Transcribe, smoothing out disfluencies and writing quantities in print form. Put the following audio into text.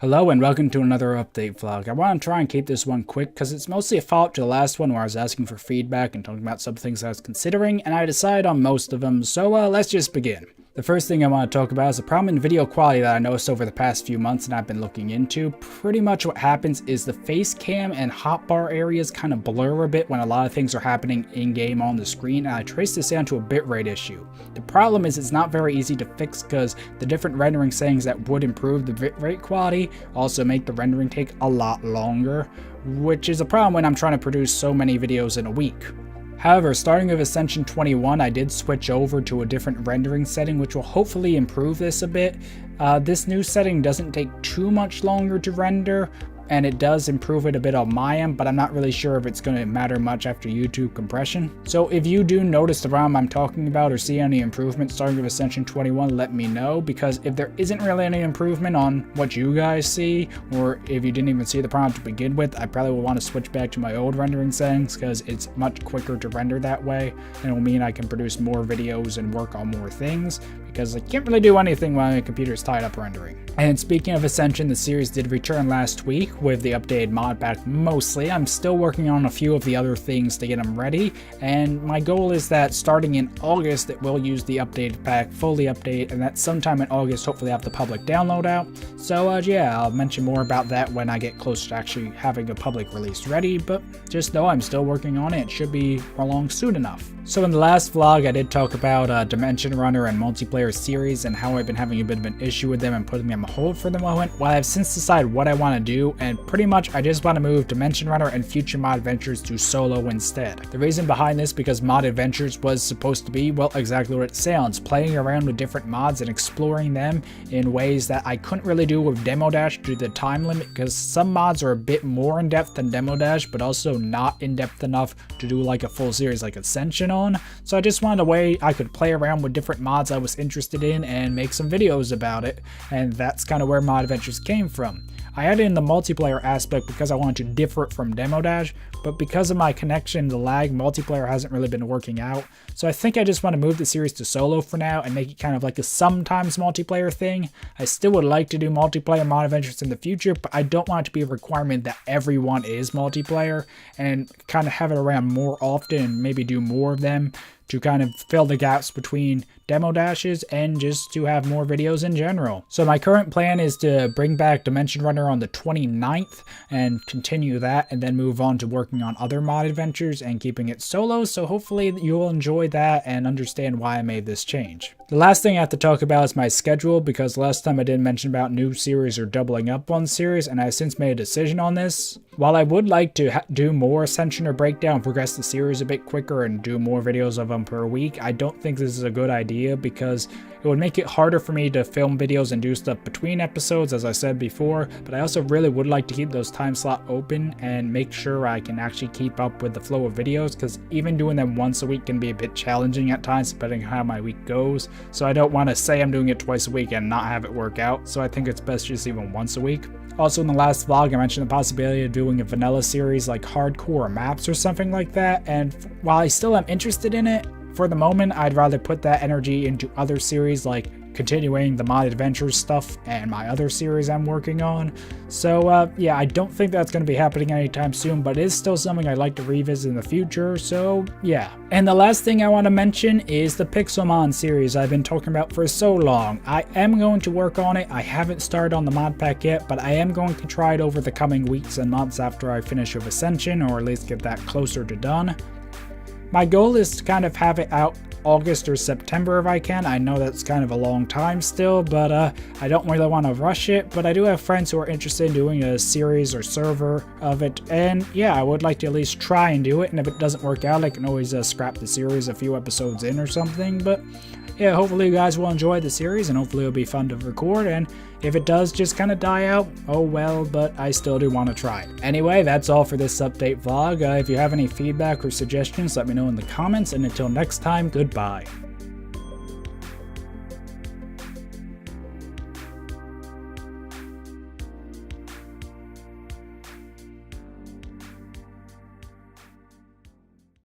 Hello and welcome to another update vlog. I want to try and keep this one quick because it's mostly a follow-up to the last one where I was asking for feedback and talking about some things I was considering, and I decided on most of them, so let's just begin. The first thing I want to talk about is the problem in video quality that I noticed over the past few months and I've been looking into. Pretty much what happens is the face cam and hotbar areas kind of blur a bit when a lot of things are happening in-game on the screen, and I trace this down to a bitrate issue. The problem is it's not very easy to fix because the different rendering settings that would improve the bitrate quality also make the rendering take a lot longer, which is a problem when I'm trying to produce so many videos in a week. However, starting with Ascension 21, I did switch over to a different rendering setting, which will hopefully improve this a bit. This new setting doesn't take too much longer to render, and it does improve it a bit on my end, but I'm not really sure if it's going to matter much after YouTube compression. So if you do notice the problem I'm talking about or see any improvement starting with Ascension 21, let me know, because if there isn't really any improvement on what you guys see, or if you didn't even see the problem to begin with, I probably will want to switch back to my old rendering settings because it's much quicker to render that way, and it will mean I can produce more videos and work on more things, because I can't really do anything while my computer's tied up rendering. And speaking of Ascension, the series did return last week with the updated mod pack mostly. I'm still working on a few of the other things to get them ready, and my goal is that starting in August it will use the updated pack, fully update, and that sometime in August hopefully have the public download out. So yeah, I'll mention more about that when I get closer to actually having a public release ready, but just know I'm still working on it. It should be along soon enough. So in the last vlog I did talk about Dimension Runner and multiplayer series and how I've been having a bit of an issue with them and putting them on hold for the moment. Well, I've since decided what I want to do, and pretty much I just want to move Dimension Runner and future mod adventures to solo instead. The reason behind this, because mod adventures was supposed to be, well, exactly what it sounds, playing around with different mods and exploring them in ways that I couldn't really do with Demo Dash due to the time limit, because some mods are a bit more in depth than Demo Dash but also not in depth enough to do like a full series like Ascension on. So I just wanted a way I could play around with different mods I was interested in and make some videos about it, and that's kind of where mod adventures came from. I added in the multiplayer aspect because I wanted to differ it from Demo Dash, but because of my connection to lag, multiplayer hasn't really been working out. So I think I just want to move the series to solo for now and make it kind of like a sometimes multiplayer thing. I still would like to do multiplayer mod adventures in the future, but I don't want it to be a requirement that everyone is multiplayer, and kind of have it around more often and maybe do more of them to kind of fill the gaps between demo dashes and just to have more videos in general. So my current plan is to bring back Dimension Runner on the 29th and continue that, and then move on to working on other mod adventures and keeping it solo, so hopefully you'll enjoy that and understand why I made this change. The last thing I have to talk about is my schedule, because last time I did mention about new series or doubling up on series, and I have since made a decision on this. While I would like to do more Ascension or Breakdown, progress the series a bit quicker and do more videos of them per week, I don't think this is a good idea, because it would make it harder for me to film videos and do stuff between episodes, as I said before, but I also really would like to keep those time slots open and make sure I can actually keep up with the flow of videos, because even doing them once a week can be a bit challenging at times depending on how my week goes. So I don't want to say I'm doing it twice a week and not have it work out, so I think it's best just even once a week. Also in the last vlog I mentioned the possibility of doing a vanilla series like hardcore maps or something like that, and while I still am interested in it, for the moment I'd rather put that energy into other series like continuing the mod adventures stuff and my other series I'm working on. So yeah, I don't think that's going to be happening anytime soon, but it is still something I'd like to revisit in the future, so yeah. And the last thing I want to mention is the Pixelmon series I've been talking about for so long. I am going to work on it. I haven't started on the mod pack yet, but I am going to try it over the coming weeks and months after I finish with Ascension, or at least get that closer to done. My goal is to kind of have it out August or September if I can. I know that's kind of a long time still, but I don't really want to rush it, but I do have friends who are interested in doing a series or server of it, and yeah, I would like to at least try and do it, and if it doesn't work out I can always scrap the series a few episodes in or something. But yeah, hopefully you guys will enjoy the series, and hopefully it'll be fun to record, and if it does just kind of die out, oh well, but I still do want to try it. Anyway, that's all for this update vlog. If you have any feedback or suggestions, let me know in the comments, and until next time, goodbye.